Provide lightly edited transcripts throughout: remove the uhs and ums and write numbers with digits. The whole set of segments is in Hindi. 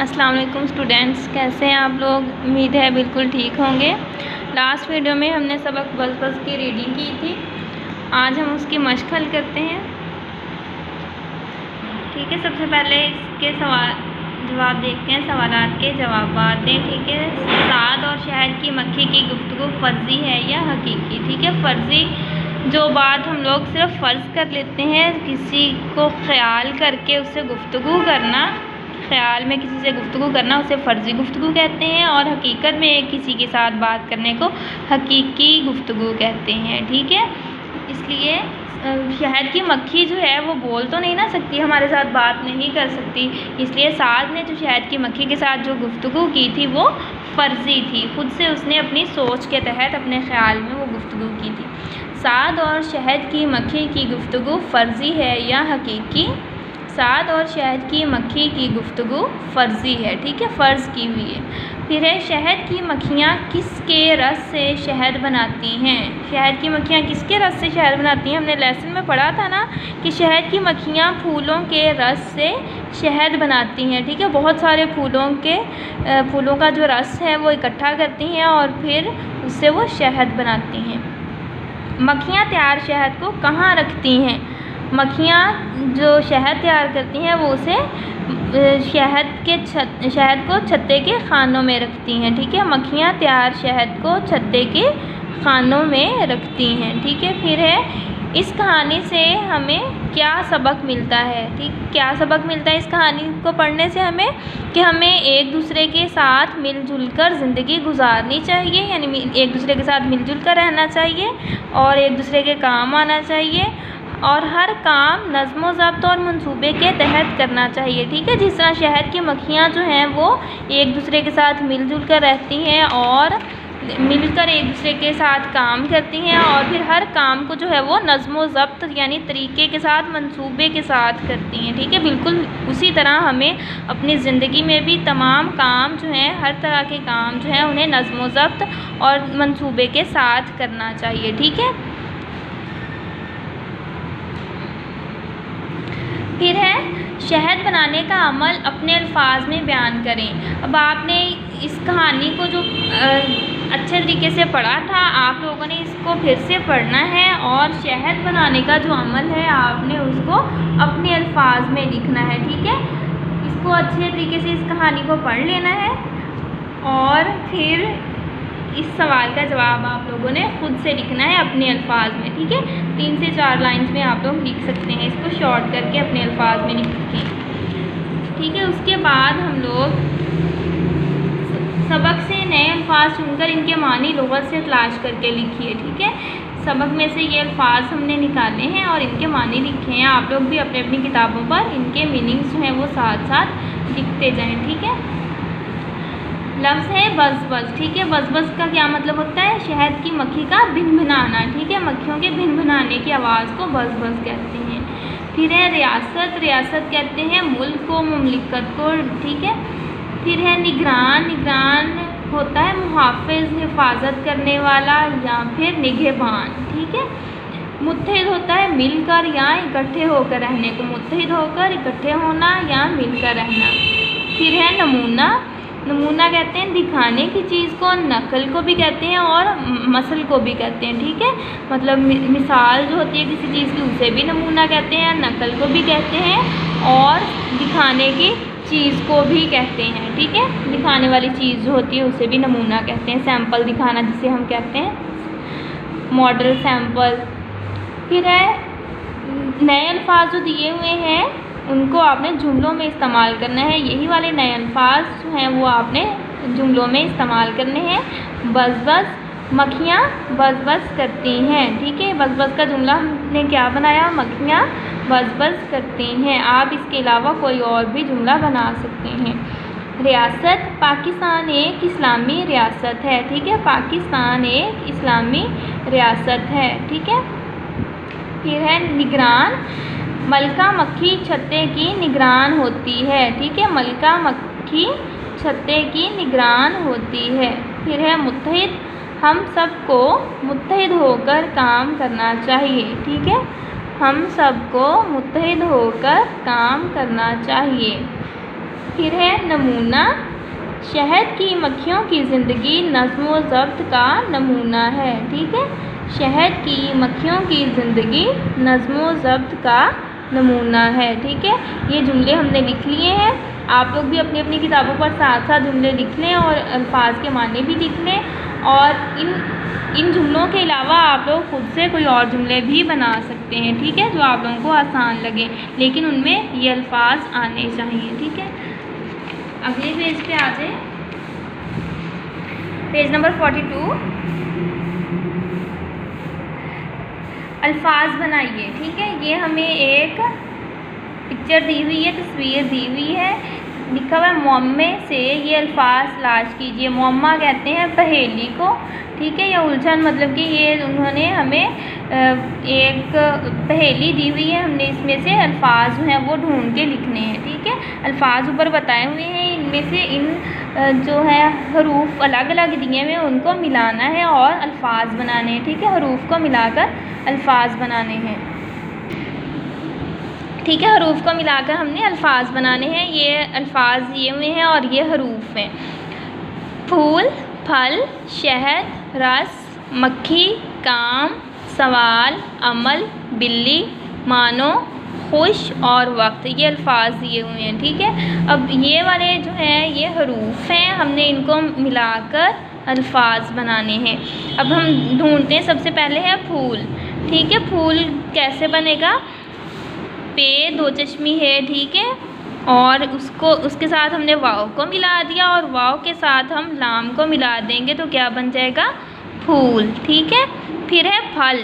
अस्सलाम वालेकुम स्टूडेंट्स, कैसे हैं आप लोग। उम्मीद है बिल्कुल ठीक होंगे। लास्ट वीडियो में हमने सबक बस बस की रीडिंग की थी। आज हम उसकी मशक हल करते हैं। ठीक है, सबसे पहले इसके सवाल जवाब देखते हैं। सवालात के जवाब दें। ठीक है, साद और शहद की मक्खी की गुफ्तगू फ़र्ज़ी है या हकीकी। ठीक है, फ़र्ज़ी जो बात हम लोग सिर्फ फ़र्ज़ कर लेते हैं, किसी को ख्याल करके उससे गुफ्तगू करना, ख़्याल में किसी से गुफ्तगू करना उसे फ़र्ज़ी गुफ्तगू कहते हैं। और हकीकत में किसी के साथ बात करने को हकीकी गुफ्तगू कहते हैं। ठीक है, इसलिए शहद की मक्खी जो है वो बोल तो नहीं ना सकती, हमारे साथ बात नहीं कर सकती, इसलिए साद ने जो शहद की मक्खी के साथ जो गुफ्तगू की थी वो फ़र्ज़ी थी। ख़ुद से उसने अपनी सोच के तहत अपने ख़्याल में वो गुफ्तगू की थी। साद और शहद की मक्खी की गुफ्तगू फ़र्ज़ी है या हकीकी। साद और शहद की मक्खी की गुफ्तगू फ़र्ज़ी है। ठीक है, फ़र्ज़ की हुई है। फिर है, शहद की मक्खियाँ किसके रस से शहद बनाती हैं। शहद की मक्खियाँ किसके रस से शहद बनाती हैं। हमने लेसन में पढ़ा था ना कि शहद की मक्खियाँ फूलों के रस से शहद बनाती हैं। ठीक है, बहुत सारे फूलों का जो रस है वो इकट्ठा करती हैं और फिर उससे वो शहद बनाती हैं। मक्खियाँ तैयार शहद को कहाँ रखती हैं। मक्खियाँ जो शहद तैयार करती हैं वो उसे शहद को छत्ते के खानों में रखती हैं। ठीक है, मक्खियाँ तैयार शहद को छत्ते के खानों में रखती हैं। ठीक है, फिर है, इस कहानी से हमें क्या सबक मिलता है। ठीक, क्या सबक मिलता है इस कहानी को पढ़ने से हमें, कि हमें एक दूसरे के साथ मिलजुल कर ज़िंदगी गुजारनी चाहिए, यानी एक दूसरे के साथ मिलजुल कर रहना चाहिए और एक दूसरे के काम आना चाहिए और हर काम नज़्म ज़ब्त और मंसूबे के तहत करना चाहिए। ठीक है, जिस तरह शहद की मक्खियाँ जो हैं वो एक दूसरे के साथ मिलजुल कर रहती हैं और मिलकर एक दूसरे के साथ काम करती हैं और फिर हर काम को जो है वो नज़्म ज़ब्त यानी तरीके के साथ, मंसूबे के साथ करती हैं। ठीक है, बिल्कुल उसी तरह हमें अपनी ज़िंदगी में भी तमाम काम जो हैं, हर तरह के काम जो हैं उन्हें नज़्म ज़ब्त और मंसूबे के साथ करना चाहिए। ठीक है, फिर है, शहद बनाने का अमल अपने अल्फाज में बयान करें। अब आपने इस कहानी को जो अच्छे तरीके से पढ़ा था, आप लोगों ने इसको फिर से पढ़ना है और शहद बनाने का जो अमल है आपने उसको अपने अल्फाज में लिखना है। ठीक है, इसको अच्छे तरीके से इस कहानी को पढ़ लेना है और फिर इस सवाल का जवाब आप लोगों ने ख़ुद से लिखना है अपने अल्फाज में। ठीक है, 3 से 4 लाइन्स में आप लोग लिख सकते हैं, इसको शॉर्ट करके अपने अल्फाज में लिखें। ठीक है, उसके बाद हम लोग सबक से नए अल्फाज चुनकर इनके मानी लुग़त से तलाश करके लिखिए। ठीक है, सबक में से ये अल्फाज हमने निकाले हैं और इनके मानी लिखे हैं। आप लोग भी अपनी अपनी किताबों पर इनके मीनिंग्स जो हैं वो साथ साथ लिखते जाएँ। ठीक है, लफ्ज़ है बज़ बज़। ठीक है, बज़ बज़ का क्या मतलब होता है, शहद की मक्खी का भिनभिनाना। ठीक है, मक्खियों के भिनभिनाने की आवाज़ को बज़ बज़ कहते हैं। फिर है, रियासत। रियासत कहते हैं मुल्क को, मुमलिकत को। ठीक है, फिर है, निगरान। निगरान होता है मुहाफ़िज़, हिफाजत करने वाला या फिर निगहबान। ठीक है, मुत्तहिद होता है मिलकर या इकट्ठे होकर रहने को, मुत्तहिद होकर इकट्ठे होना या मिलकर रहना। फिर है, नमूना। नमूना कहते हैं दिखाने की चीज़ को, नकल को भी कहते हैं और मसल को भी कहते हैं। ठीक है, मतलब मिसाल जो होती है किसी चीज़ की उसे भी नमूना कहते हैं, नकल को भी कहते हैं और दिखाने की चीज़ को भी कहते हैं। ठीक है, दिखाने वाली चीज़ जो होती है उसे भी नमूना कहते हैं। सैंपल दिखाना जिसे हम कहते हैं, मॉडल, सैंपल। फिर है, नए अल्फाज जो दिए हुए हैं उनको आपने जुमलों में इस्तेमाल करना है। यही वाले नए अल्फाज जो हैं वो आपने जुमलों में इस्तेमाल करने हैं। बज़ बज़, मक्खियाँ बज़ बज़ करती हैं। ठीक है, बज़ बज़ का जुमला हमने क्या बनाया, मक्खियाँ बज़ बज़ करती हैं। आप इसके अलावा कोई और भी जुमला बना सकते हैं। रियासत, पाकिस्तान एक इस्लामी रियासत है। ठीक है, पाकिस्तान एक इस्लामी रियासत है। ठीक है, फिर है, निगरान। मलका मक्खी छत्ते की निगरान होती है। ठीक है, मलका मक्खी छत्ते की निगरान होती है। फिर है, मुत्तहिद। हम सबको मुत्तहिद होकर काम करना चाहिए। ठीक है, हम सबको मुत्तहिद होकर काम करना चाहिए। फिर है नमूना, शहद की मक्खियों की ज़िंदगी नज़्म व ज़ब्त का नमूना है। ठीक है, शहद की मक्खियों की ज़िंदगी नज़्म व ज़ब्त का नमूना है। ठीक है, ये जुमले हमने लिख लिए हैं। आप लोग भी अपनी अपनी किताबों पर साथ साथ जुमले लिख लें और अल्फाज के माने भी लिख लें। और इन जुमलों के अलावा आप लोग खुद से कोई और जुमले भी बना सकते हैं। ठीक है, जो आप लोगों को आसान लगे, लेकिन उनमें ये अल्फाज आने चाहिए। ठीक है, अगले पेज पे आ जाए, पेज नंबर 42। अल्फाज बनाइए। ठीक है, ये हमें एक पिक्चर दी हुई है, तस्वीर दी हुई है, लिखा हुआ है मुअम्मे से ये अल्फाज तलाश कीजिए। मुअम्मा कहते हैं पहेली को। ठीक है, या उलझन, मतलब कि ये उन्होंने हमें एक पहेली दी हुई है, हमने इसमें से अल्फाज जो हैं वो ढूंढ के लिखने हैं। ठीक है, अल्फाज ऊपर बताए हुए हैं, इनमें से इन जो है हरूफ अलग अलग दिए हुए उनको मिलाना है और अल्फाज बनाने हैं। ठीक है, हरूफ को मिलाकर अल्फाज बनाने हैं। ठीक है, हरूफ को मिलाकर हमने अल्फाज बनाने हैं। ये अल्फाज दिए हुए हैं और ये हरूफ हैं। फूल, फल, शहद, रस, मक्खी, काम, सवाल, अमल, बिल्ली, मानो, खुश और वक्त, ये अल्फाज दिए हुए हैं। ठीक है, अब ये वाले जो हैं ये हरूफ हैं, हमने इनको मिलाकर अल्फाज बनाने हैं। अब हम ढूंढते हैं, सबसे पहले है फूल। ठीक है, फूल कैसे बनेगा? पे दो चश्मी है। ठीक है, और उसके साथ हमने वाव को मिला दिया और वाव के साथ हम लाम को मिला देंगे तो क्या बन जाएगा? फूल। ठीक है, फिर है फल।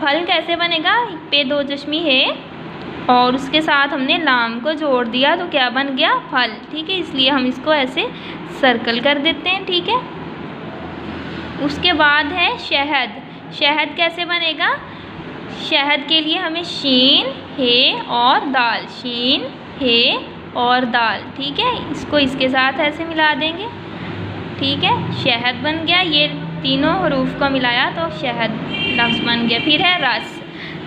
फल कैसे बनेगा? पे दो चश्मी है और उसके साथ हमने लाम को जोड़ दिया तो क्या बन गया? फल। ठीक है, इसलिए हम इसको ऐसे सर्कल कर देते हैं। ठीक है, उसके बाद है शहद। शहद कैसे बनेगा? शहद के लिए हमें शीन, हे और दाल, शीन, हे और दाल। ठीक है, इसको इसके साथ ऐसे मिला देंगे। ठीक है, शहद बन गया। ये तीनों हरूफ को मिलाया तो शहद लफ्ज़ बन गया। फिर है रस।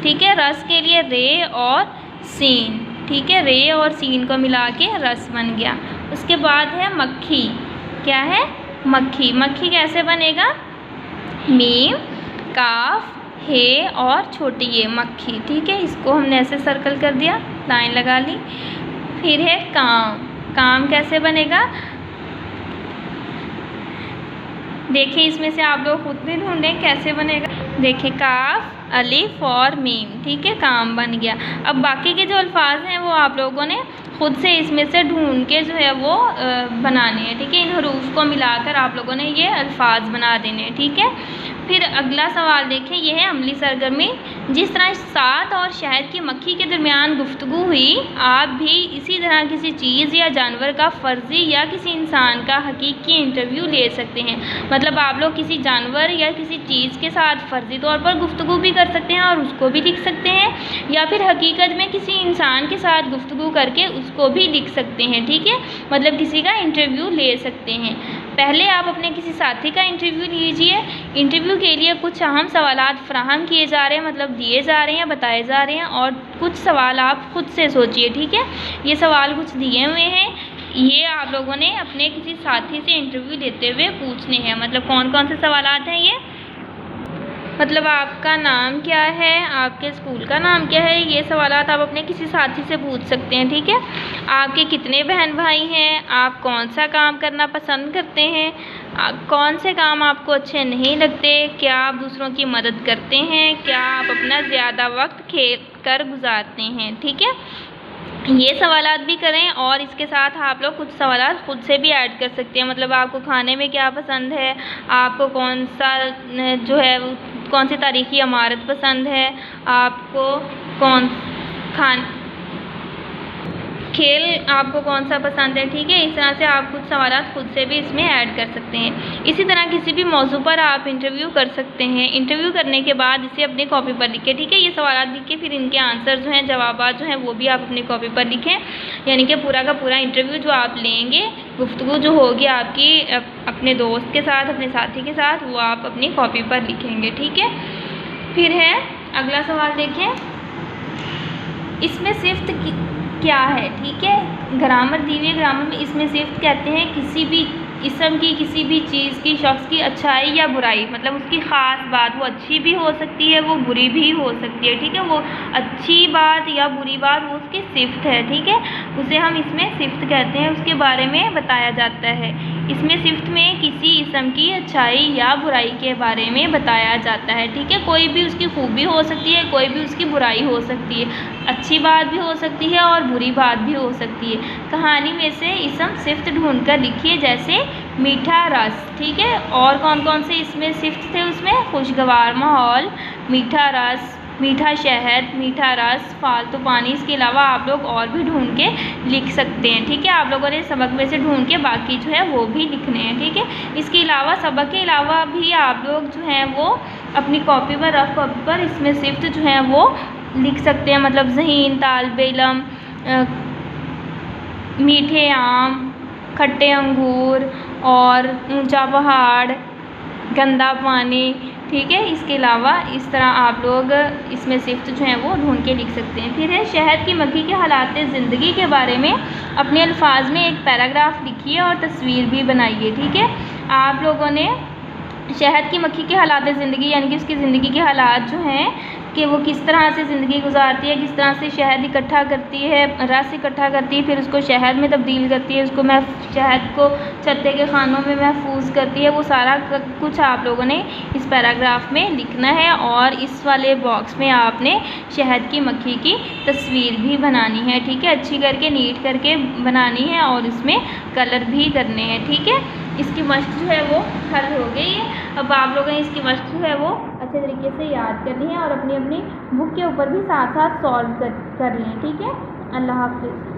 ठीक है, रस के लिए रे और सीन। ठीक है, रे और सीन को मिला के रस बन गया। उसके बाद है मक्खी। क्या है? मक्खी। मक्खी कैसे बनेगा? मीम, काफ, हे और छोटी ये, मक्खी। ठीक है, इसको हमने ऐसे सर्कल कर दिया, लाइन लगा ली। फिर है काम। काम कैसे बनेगा? देखिए, इसमें से आप लोग खुद भी ढूंढें कैसे बनेगा। देखिए, काफ, अलिफ और मीम। ठीक है, काम बन गया। अब बाकी के जो अल्फाज हैं वो आप लोगों ने खुद से इसमें से ढूंढ के जो है वो बनाने हैं। ठीक है, इन हरूफ को मिलाकर आप लोगों ने ये अल्फाज बना देने हैं। ठीक है, फिर अगला सवाल देखें, यह है अमली सरगर्मी। जिस तरह सात और शहद की मक्खी के दरमियान गुफ्तगू हुई, आप भी इसी तरह किसी चीज़ या जानवर का फ़र्ज़ी या किसी इंसान का हकीकी इंटरव्यू ले सकते हैं। मतलब आप लोग किसी जानवर या किसी चीज़ के साथ फ़र्ज़ी तौर पर गुफ्तगू भी कर सकते हैं और उसको भी लिख सकते हैं, या फिर हकीकत में किसी इंसान के साथ गुफ्तगू करके उसको भी लिख सकते हैं। ठीक है, मतलब किसी का इंटरव्यू ले सकते हैं। पहले आप अपने किसी साथी का इंटरव्यू लीजिए। इंटरव्यू के लिए कुछ अहम सवालात फराहम किए जा रहे हैं, मतलब दिए जा रहे हैं, बताए जा रहे हैं, और कुछ सवाल आप खुद से सोचिए। ठीक है, ये सवाल कुछ दिए हुए हैं, ये आप लोगों ने अपने किसी साथी से इंटरव्यू लेते हुए पूछने हैं। मतलब कौन कौन से सवालात हैं ये? मतलब आपका नाम क्या है, आपके स्कूल का नाम क्या है, ये सवालात आप अपने किसी साथी से पूछ सकते हैं। ठीक है, आपके कितने बहन भाई हैं, आप कौन सा काम करना पसंद करते हैं, कौन से काम आपको अच्छे नहीं लगते, क्या आप दूसरों की मदद करते हैं, क्या आप अपना ज़्यादा वक्त खेल कर गुजारते हैं। ठीक है, ये सवालात भी करें और इसके साथ आप लोग कुछ सवालात खुद से भी ऐड कर सकते हैं। मतलब आपको खाने में क्या पसंद है, आपको कौन सा जो है कौन सी तारीख़ी इमारत पसंद है, आपको कौन खेल आपको कौन सा पसंद है। ठीक है, इस तरह से आप कुछ सवालात खुद से भी इसमें ऐड कर सकते हैं। इसी तरह किसी भी मौजू पर आप इंटरव्यू कर सकते हैं। इंटरव्यू करने के बाद इसे अपनी कॉपी पर लिखें। ठीक है, ये सवालात लिखें, फिर इनके आंसर जो हैं, जवाबात जो हैं वो भी आप अपनी कॉपी पर लिखें। यानी कि पूरा का पूरा इंटरव्यू जो आप लेंगे, गुफ्तगू जो होगी आपकी अपने दोस्त के साथ, अपने साथी के साथ, वो आप अपनी कॉपी पर लिखेंगे। ठीक है, फिर है अगला सवाल देखें, इसमें क्या है, ठीक है। ग्रामर दी हुई है, ग्रामर में इसमें सिफ्त कहते हैं किसी भी इसम की, किसी भी चीज़ की, शख्स की अच्छाई या बुराई, मतलब उसकी ख़ास बात, वो अच्छी भी हो सकती है, वो बुरी भी हो सकती है, ठीक है। वो अच्छी बात या बुरी बात वो उसकी सिफ्त है, ठीक है, उसे हम इसमें सिफ्त कहते हैं, उसके बारे में बताया जाता है। इसमें सिफ्त में किसी इसम की अच्छाई या बुराई के बारे में बताया जाता है, ठीक है। कोई भी उसकी खूबी हो सकती है, कोई भी उसकी बुराई हो सकती है, अच्छी बात भी हो सकती है और बुरी बात भी हो सकती है। कहानी में से इसम सिफ्त ढूंढ कर लिखिए, जैसे मीठा रस, ठीक है। और कौन कौन से इसमें सिफ्त थे, उसमें खुशगवार माहौल, मीठा रस, मीठा शहद, मीठा रस, फालतू पानी। इसके अलावा आप लोग और भी ढूंढ के लिख सकते हैं, ठीक है। आप लोगों ने सबक में से ढूंढ के बाकी जो है वो भी लिखने हैं, ठीक है। इसके अलावा सबक के अलावा भी आप लोग जो हैं वो अपनी कॉपी पर, रफ कॉपी पर इसमें सिफ्त जो है वो लिख सकते हैं, मतलब ज़हीन, तालिबे इल्म, मीठे आम, खट्टे अंगूर और ऊंचा पहाड़, गंदा पानी, ठीक है। इसके अलावा इस तरह आप लोग इसमें सिफ्त जो है वो ढूंढ के लिख सकते हैं। फिर है शहद की मक्खी के हालात ज़िंदगी के बारे में अपने अल्फाज में एक पैराग्राफ लिखिए और तस्वीर भी बनाइए, ठीक है। आप लोगों ने शहद की मक्खी के हालात ज़िंदगी यानी कि उसकी ज़िंदगी के हालात जो हैं कि वो किस तरह से ज़िंदगी गुजारती है, किस तरह से शहद इकट्ठा करती है, रस इकट्ठा करती है, फिर उसको शहद में तब्दील करती है, उसको शहद को छत्ते के खानों में महफूज करती है, वो सारा कुछ आप लोगों ने इस पैराग्राफ में लिखना है। और इस वाले बॉक्स में आपने शहद की मक्खी की तस्वीर भी बनानी है, ठीक है, अच्छी करके नीट करके बनानी है और इसमें कलर भी करने हैं, ठीक है। इसकी मश्क जो है वो हल हो गई है। अब आप लोगों ने इसकी मश्क जो है वो अच्छे तरीके से याद करनी है और अपनी अपनी बुक के ऊपर भी साथ साथ सॉल्व कर लें, ठीक है। अल्लाह हाफिज़।